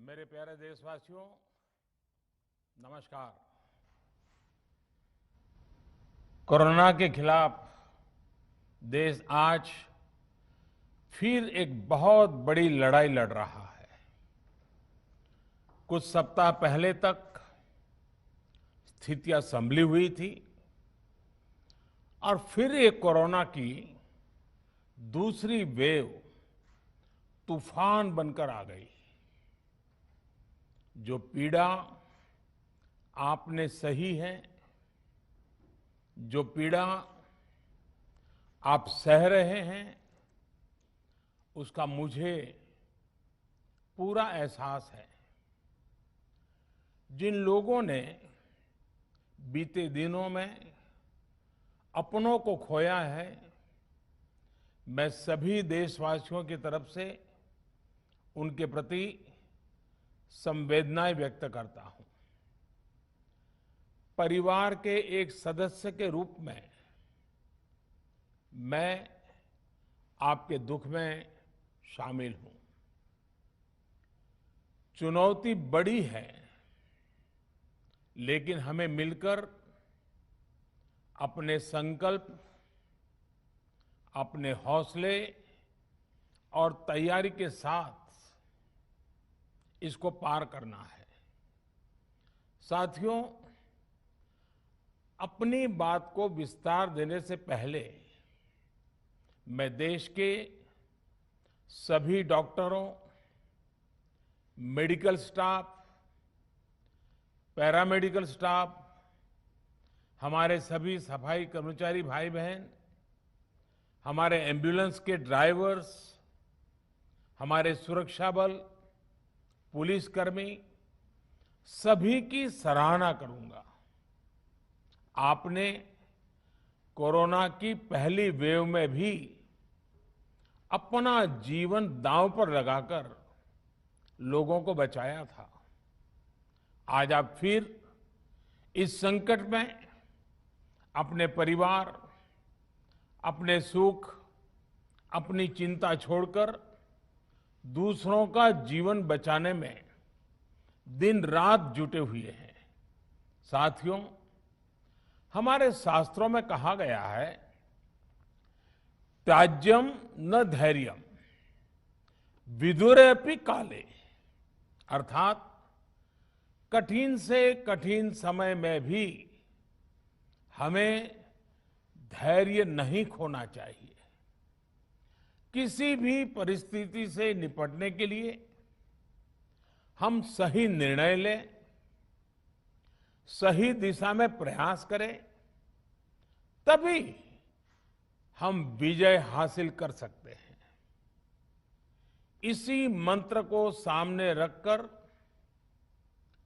मेरे प्यारे देशवासियों, नमस्कार। कोरोना के खिलाफ देश आज फिर एक बहुत बड़ी लड़ाई लड़ रहा है। कुछ सप्ताह पहले तक स्थितियां संभली हुई थी और फिर एक कोरोना की दूसरी वेव तूफान बनकर आ गई। जो पीड़ा आपने सही है, जो पीड़ा आप सह रहे हैं, उसका मुझे पूरा एहसास है। जिन लोगों ने बीते दिनों में अपनों को खोया है, मैं सभी देशवासियों की तरफ से उनके प्रति संवेदनाएं व्यक्त करता हूं। परिवार के एक सदस्य के रूप में मैं आपके दुख में शामिल हूं। चुनौती बड़ी है, लेकिन हमें मिलकर अपने संकल्प, अपने हौसले और तैयारी के साथ इसको पार करना है। साथियों, अपनी बात को विस्तार देने से पहले मैं देश के सभी डॉक्टरों, मेडिकल स्टाफ, पैरामेडिकल स्टाफ, हमारे सभी सफाई कर्मचारी भाई बहन, हमारे एम्बुलेंस के ड्राइवर्स, हमारे सुरक्षा बल, पुलिसकर्मी, सभी की सराहना करूंगा। आपने कोरोना की पहली वेव में भी अपना जीवन दांव पर लगाकर लोगों को बचाया था। आज आप फिर इस संकट में अपने परिवार, अपने सुख, अपनी चिंता छोड़कर दूसरों का जीवन बचाने में दिन रात जुटे हुए हैं। साथियों, हमारे शास्त्रों में कहा गया है, त्याज्यम न धैर्यम विदुरेऽपि काले, अर्थात कठिन से कठिन समय में भी हमें धैर्य नहीं खोना चाहिए। किसी भी परिस्थिति से निपटने के लिए हम सही निर्णय लें, सही दिशा में प्रयास करें, तभी हम विजय हासिल कर सकते हैं। इसी मंत्र को सामने रखकर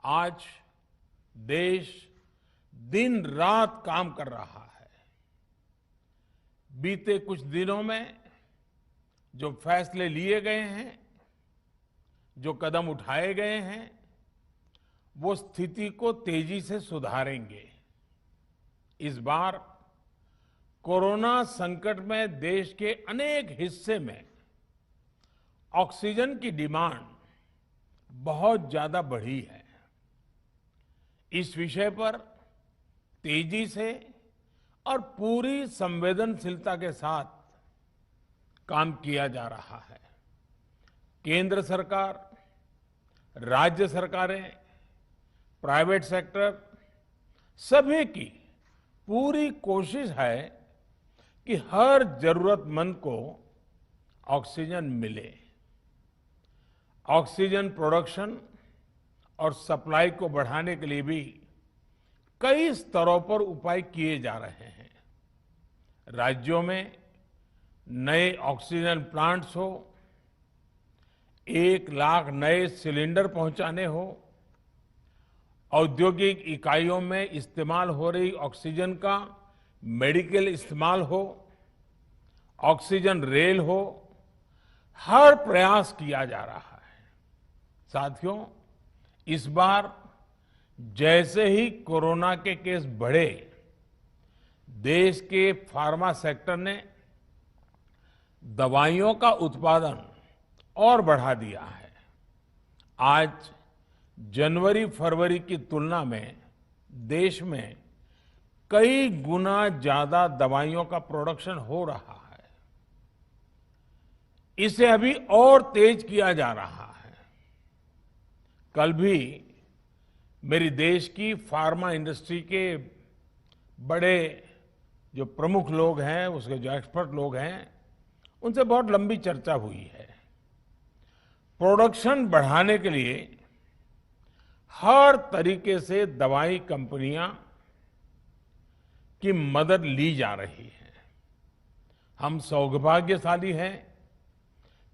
आज देश दिन रात काम कर रहा है। बीते कुछ दिनों में जो फैसले लिए गए हैं, जो कदम उठाए गए हैं, वो स्थिति को तेजी से सुधारेंगे। इस बार कोरोना संकट में देश के अनेक हिस्से में ऑक्सीजन की डिमांड बहुत ज्यादा बढ़ी है। इस विषय पर तेजी से और पूरी संवेदनशीलता के साथ काम किया जा रहा है। केंद्र सरकार, राज्य सरकारें, प्राइवेट सेक्टर, सभी की पूरी कोशिश है कि हर जरूरतमंद को ऑक्सीजन मिले। ऑक्सीजन प्रोडक्शन और सप्लाई को बढ़ाने के लिए भी कई स्तरों पर उपाय किए जा रहे हैं। राज्यों में नए ऑक्सीजन प्लांट्स हो, 1 लाख नए सिलेंडर पहुंचाने हो, औद्योगिक इकाइयों में इस्तेमाल हो रही ऑक्सीजन का मेडिकल इस्तेमाल हो, ऑक्सीजन रेल हो, हर प्रयास किया जा रहा है। साथियों, इस बार जैसे ही कोरोना के केस बढ़े, देश के फार्मा सेक्टर ने दवाइयों का उत्पादन और बढ़ा दिया है। आज जनवरी फरवरी की तुलना में देश में कई गुना ज्यादा दवाइयों का प्रोडक्शन हो रहा है। इसे अभी और तेज किया जा रहा है। कल भी मेरी देश की फार्मा इंडस्ट्री के बड़े जो प्रमुख लोग हैं, उसके जो एक्सपर्ट लोग हैं, उनसे बहुत लंबी चर्चा हुई है। प्रोडक्शन बढ़ाने के लिए हर तरीके से दवाई कंपनियां की मदद ली जा रही है। हम सौभाग्यशाली हैं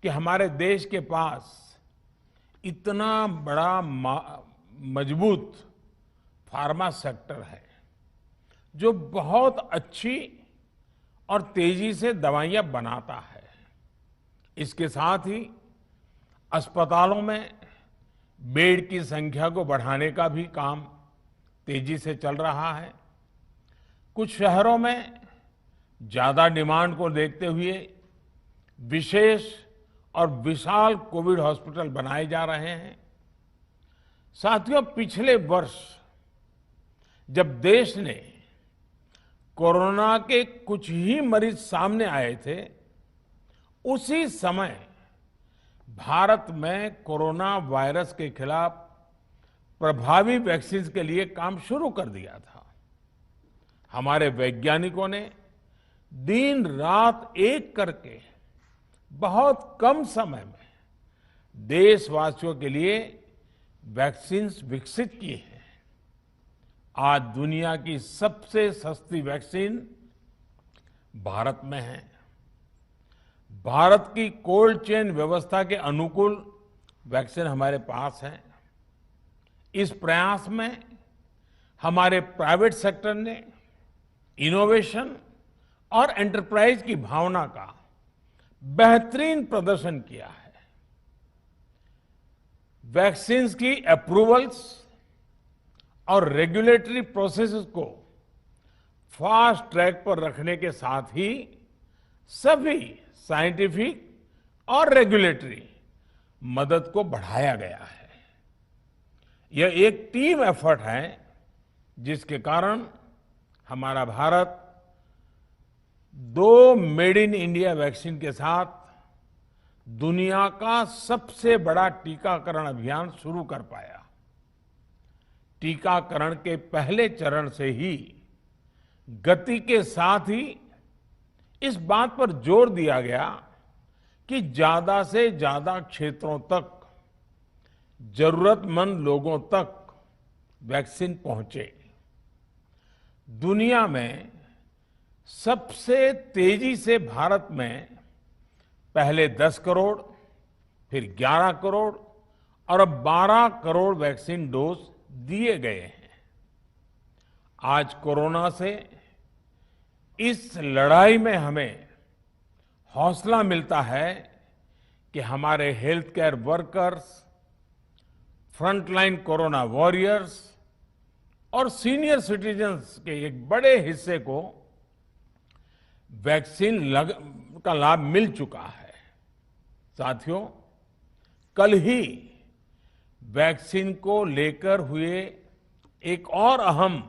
कि हमारे देश के पास इतना बड़ा मजबूत फार्मा सेक्टर है जो बहुत अच्छी और तेजी से दवाइयां बनाता है। इसके साथ ही अस्पतालों में बेड की संख्या को बढ़ाने का भी काम तेजी से चल रहा है। कुछ शहरों में ज्यादा डिमांड को देखते हुए विशेष और विशाल कोविड हॉस्पिटल बनाए जा रहे हैं। साथियों, पिछले वर्ष जब देश ने कोरोना के कुछ ही मरीज सामने आए थे, उसी समय भारत में कोरोना वायरस के खिलाफ प्रभावी वैक्सीन के लिए काम शुरू कर दिया था। हमारे वैज्ञानिकों ने दिन रात एक करके बहुत कम समय में देशवासियों के लिए वैक्सीन विकसित की है। आज दुनिया की सबसे सस्ती वैक्सीन भारत में है। भारत की कोल्ड चेन व्यवस्था के अनुकूल वैक्सीन हमारे पास है। इस प्रयास में हमारे प्राइवेट सेक्टर ने इनोवेशन और एंटरप्राइज की भावना का बेहतरीन प्रदर्शन किया है। वैक्सीन की अप्रूवल्स और रेगुलेटरी प्रोसेसेस को फास्ट ट्रैक पर रखने के साथ ही सभी साइंटिफिक और रेगुलेटरी मदद को बढ़ाया गया है। यह एक टीम एफर्ट है जिसके कारण हमारा Bharat 2 made in India vaccine के साथ दुनिया का सबसे बड़ा टीकाकरण अभियान शुरू कर पाया। टीकाकरण के पहले चरण से ही गति के साथ ही इस बात पर जोर दिया गया कि ज्यादा से ज्यादा क्षेत्रों तक, जरूरतमंद लोगों तक वैक्सीन पहुंचे। दुनिया में सबसे तेजी से भारत में पहले 10 करोड़, फिर 11 करोड़ और अब 12 करोड़ वैक्सीन डोज दिए गए हैं। आज कोरोना से इस लड़ाई में हमें हौसला मिलता है कि हमारे health care workers, frontline corona warriors और सीनियर सिटीजन्स के एक बड़े हिस्से को वैक्सीन का लाभ मिल चुका है। साथियों, कल ही वैक्सीन को लेकर हुए एक और अहम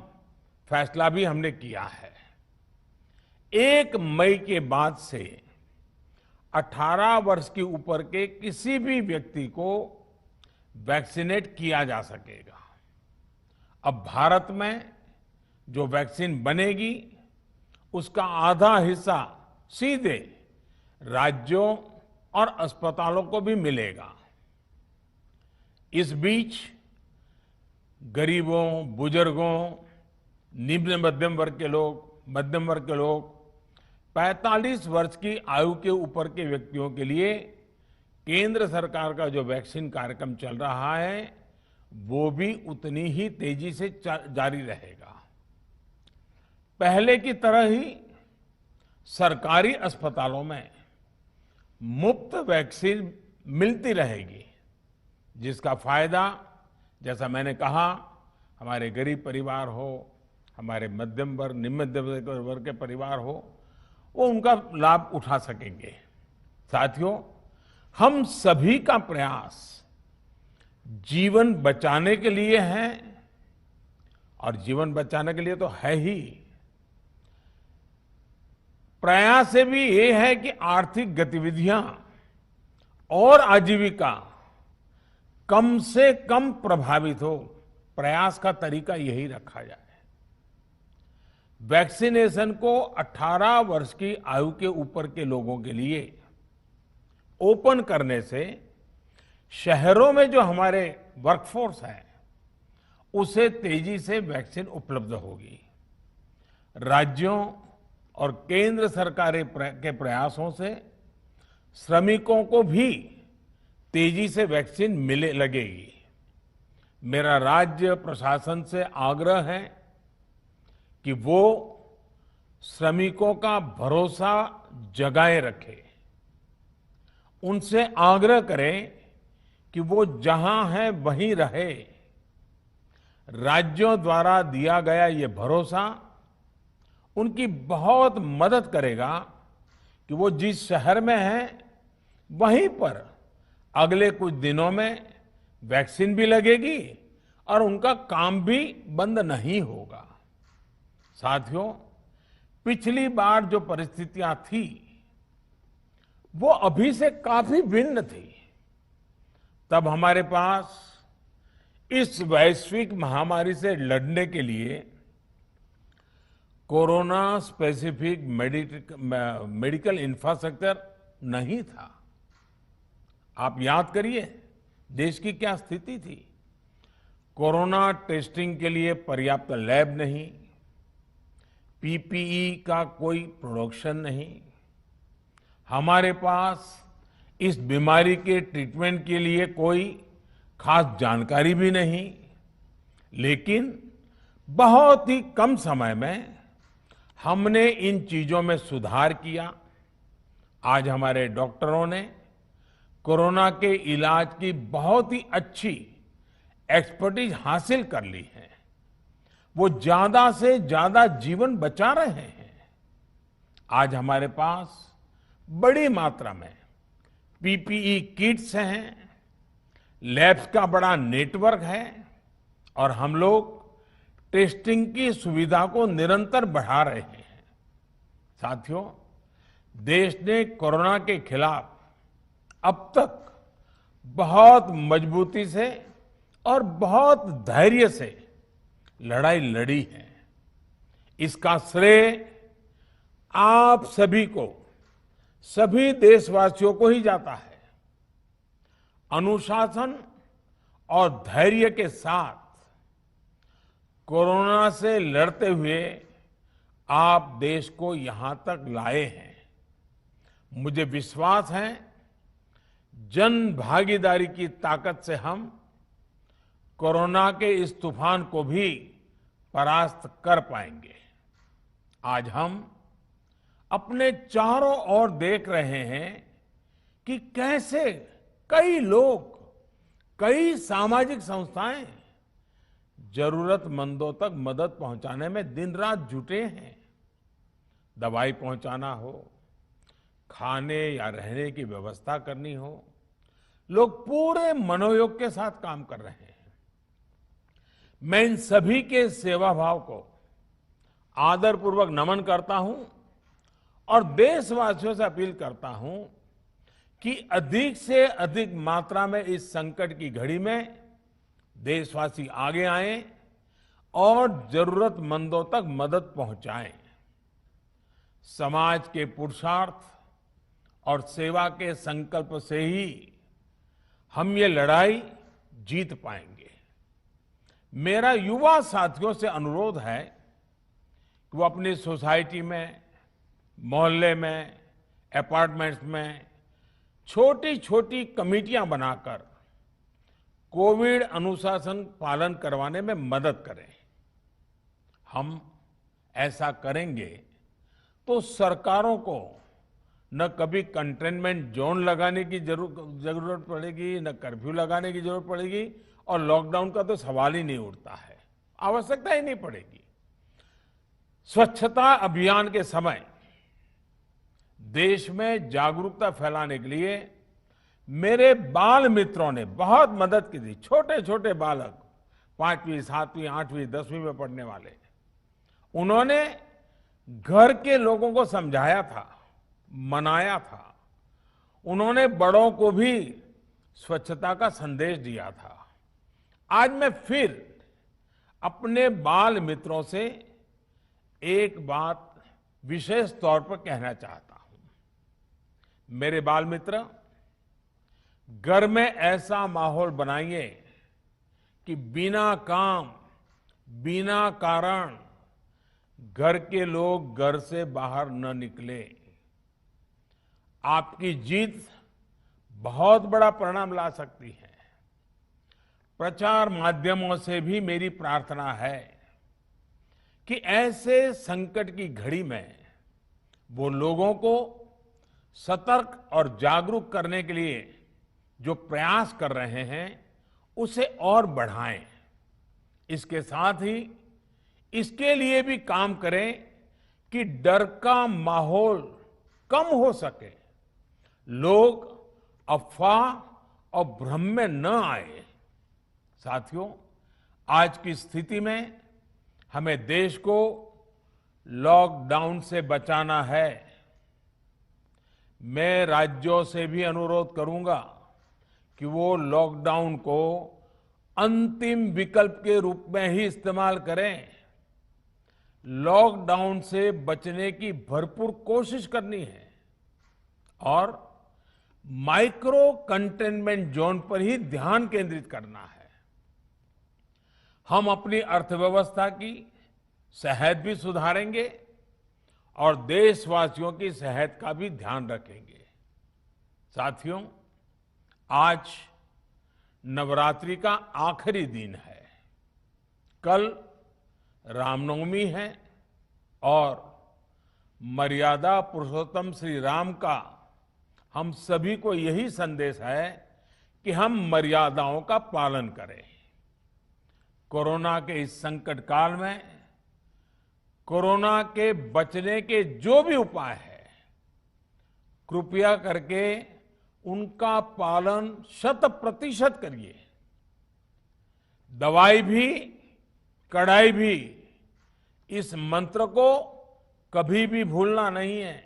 फैसला भी हमने किया है। 1 मई के बाद से 18 वर्ष के ऊपर के किसी भी व्यक्ति को वैक्सीनेट किया जा सकेगा। अब भारत में जो वैक्सीन बनेगी उसका आधा हिस्सा सीधे राज्यों और अस्पतालों को भी मिलेगा। इस बीच गरीबों, बुजुर्गों, निम्न मध्यम वर्ग के लोग, 45 वर्ष की आयु के ऊपर के व्यक्तियों के लिए केंद्र सरकार का जो वैक्सीन कार्यक्रम चल रहा है वो भी उतनी ही तेजी से जारी रहेगा। पहले की तरह ही सरकारी अस्पतालों में मुफ्त वैक्सीन मिलती रहेगी, जिसका फायदा, जैसा मैंने कहा, हमारे गरीब परिवार हो, हमारे मध्यम वर्ग, निम्न मध्यम वर्ग के परिवार हो, वो उनका लाभ उठा सकेंगे। साथियों, हम सभी का प्रयास जीवन बचाने के लिए है, और जीवन बचाने के लिए तो है ही, प्रयास से भी ये है कि आर्थिक गतिविधियां और आजीविका कम से कम प्रभावित हो। प्रयास का तरीका यही रखा जाए। वैक्सीनेशन को 18 वर्ष की आयु के ऊपर के लोगों के लिए ओपन करने से शहरों में जो हमारे वर्कफोर्स है उसे तेजी से वैक्सीन उपलब्ध होगी। राज्यों और केंद्र सरकार के प्रयासों से श्रमिकों को भी तेजी से वैक्सीन मिले लगेगी। मेरा राज्य प्रशासन से आग्रह है कि वो श्रमिकों का भरोसा जगाए रखे। उनसे आग्रह करें कि वो जहां है वहीं रहे। राज्यों द्वारा दिया गया ये भरोसा उनकी बहुत मदद करेगा कि वो जिस शहर में हैं वहीं पर अगले कुछ दिनों में वैक्सीन भी लगेगी और उनका काम भी बंद नहीं होगा। साथियों, पिछली बार जो परिस्थितियां थी वो अभी से काफी भिन्न थी। तब हमारे पास इस वैश्विक महामारी से लड़ने के लिए कोरोना स्पेसिफिक मेडिकल इंफ्रास्ट्रक्चर नहीं था। आप याद करिए देश की क्या स्थिति थी। कोरोना टेस्टिंग के लिए पर्याप्त लैब नहीं, पीपीई का कोई प्रोडक्शन नहीं, हमारे पास इस बीमारी के ट्रीटमेंट के लिए कोई खास जानकारी भी नहीं। लेकिन बहुत ही कम समय में हमने इन चीजों में सुधार किया। आज हमारे डॉक्टरों ने कोरोना के इलाज की बहुत ही अच्छी एक्सपर्टीज हासिल कर ली है। वो ज्यादा से ज्यादा जीवन बचा रहे हैं। आज हमारे पास बड़ी मात्रा में पीपीई किट्स हैं, लैब्स का बड़ा नेटवर्क है और हम लोग टेस्टिंग की सुविधा को निरंतर बढ़ा रहे हैं। साथियों, देश ने कोरोना के खिलाफ अब तक बहुत मजबूती से और बहुत धैर्य से लड़ाई लड़ी है। इसका श्रेय आप सभी को, सभी देशवासियों को ही जाता है। अनुशासन और धैर्य के साथ कोरोना से लड़ते हुए आप देश को यहां तक लाए हैं। मुझे विश्वास है जन भागीदारी की ताकत से हम कोरोना के इस तूफान को भी परास्त कर पाएंगे। आज हम अपने चारों ओर देख रहे हैं कि कैसे कई लोग, कई सामाजिक संस्थाएं जरूरतमंदों तक मदद पहुंचाने में दिन रात जुटे हैं। दवाई पहुंचाना हो, खाने या रहने की व्यवस्था करनी हो, लोग पूरे मनोयोग के साथ काम कर रहे हैं। मैं इन सभी के सेवा भाव को आदरपूर्वक नमन करता हूं और देशवासियों से अपील करता हूं कि अधिक से अधिक मात्रा में इस संकट की घड़ी में देशवासी आगे आएं और जरूरतमंदों तक मदद पहुंचाएं। समाज के पुरुषार्थ और सेवा के संकल्प से ही हम ये लड़ाई जीत पाएंगे। मेरा युवा साथियों से अनुरोध है कि वो अपनी सोसाइटी में, मोहल्ले में, अपार्टमेंट्स में छोटी छोटी कमेटियां बनाकर कोविड अनुशासन पालन करवाने में मदद करें। हम ऐसा करेंगे तो सरकारों को न कभी कंटेनमेंट जोन लगाने की जरूरत पड़ेगी, न कर्फ्यू लगाने की जरूरत पड़ेगी और लॉकडाउन का तो सवाल ही नहीं उठता है, आवश्यकता ही नहीं पड़ेगी। स्वच्छता अभियान के समय देश में जागरूकता फैलाने के लिए मेरे बाल मित्रों ने बहुत मदद की थी। छोटे छोटे बालक, 5वीं, 7वीं, 8वीं, 10वीं में पढ़ने वाले, उन्होंने घर के लोगों को समझाया था, मनाया था। उन्होंने बड़ों को भी स्वच्छता का संदेश दिया था। आज मैं फिर अपने बाल मित्रों से एक बात विशेष तौर पर कहना चाहता हूं। मेरे बाल मित्र, घर में ऐसा माहौल बनाइए कि बिना काम, बिना कारण घर के लोग घर से बाहर न निकले। आपकी जीत बहुत बड़ा परिणाम ला सकती है। प्रचार माध्यमों से भी मेरी प्रार्थना है कि ऐसे संकट की घड़ी में वो लोगों को सतर्क और जागरूक करने के लिए जो प्रयास कर रहे हैं उसे और बढ़ाएं। इसके साथ ही इसके लिए भी काम करें कि डर का माहौल कम हो सके, लोग अफवाह और भ्रम में न आए। साथियों, आज की स्थिति में हमें देश को लॉकडाउन से बचाना है। मैं राज्यों से भी अनुरोध करूंगा कि वो लॉकडाउन को अंतिम विकल्प के रूप में ही इस्तेमाल करें। लॉकडाउन से बचने की भरपूर कोशिश करनी है और माइक्रो कंटेनमेंट जोन पर ही ध्यान केंद्रित करना है। हम अपनी अर्थव्यवस्था की सेहत भी सुधारेंगे और देशवासियों की सेहत का भी ध्यान रखेंगे। साथियों, आज नवरात्रि का आखिरी दिन है। कल रामनवमी है और मर्यादा पुरुषोत्तम श्री राम का हम सभी को यही संदेश है कि हम मर्यादाओं का पालन करें। कोरोना के इस संकट काल में कोरोना के बचने के जो भी उपाय है, कृपया करके उनका पालन 100% करिए। दवाई भी, कड़ाई भी, इस मंत्र को कभी भी भूलना नहीं है।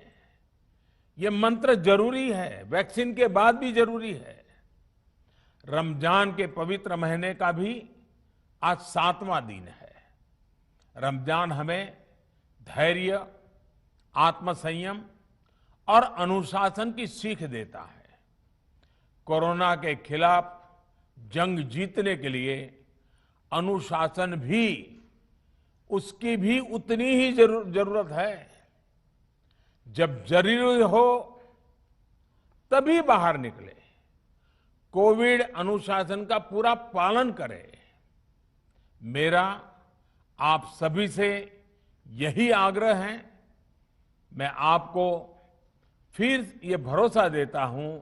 ये मंत्र जरूरी है, वैक्सीन के बाद भी जरूरी है। रमजान के पवित्र महीने का भी आज 7वां दिन है। रमजान हमें धैर्य, आत्मसंयम और अनुशासन की सीख देता है। कोरोना के खिलाफ जंग जीतने के लिए अनुशासन भी, उसकी भी उतनी ही जरूरत है। जब जरूरी हो तभी बाहर निकले। कोविड अनुशासन का पूरा पालन करें। मेरा आप सभी से यही आग्रह है। मैं आपको फिर ये भरोसा देता हूं,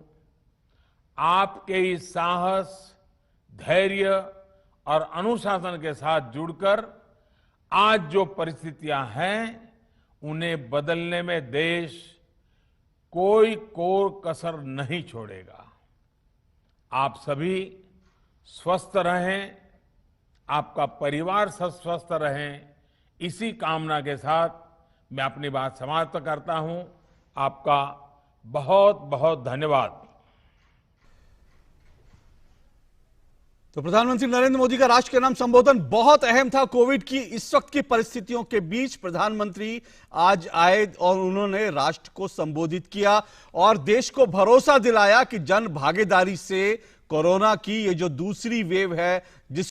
आपके इस साहस, धैर्य और अनुशासन के साथ जुड़कर आज जो परिस्थितियां हैं उन्हें बदलने में देश कोई कोर कसर नहीं छोड़ेगा। आप सभी स्वस्थ रहें, आपका परिवार स्वस्थ रहे, इसी कामना के साथ मैं अपनी बात समाप्त करता हूं। आपका बहुत बहुत धन्यवाद। तो प्रधानमंत्री नरेंद्र मोदी का राष्ट्र के नाम संबोधन बहुत अहम था। कोविड की इस वक्त की परिस्थितियों के बीच प्रधानमंत्री आज आए और उन्होंने राष्ट्र को संबोधित किया और देश को भरोसा दिलाया कि जन भागीदारी से कोरोना की ये जो दूसरी वेव है, जिस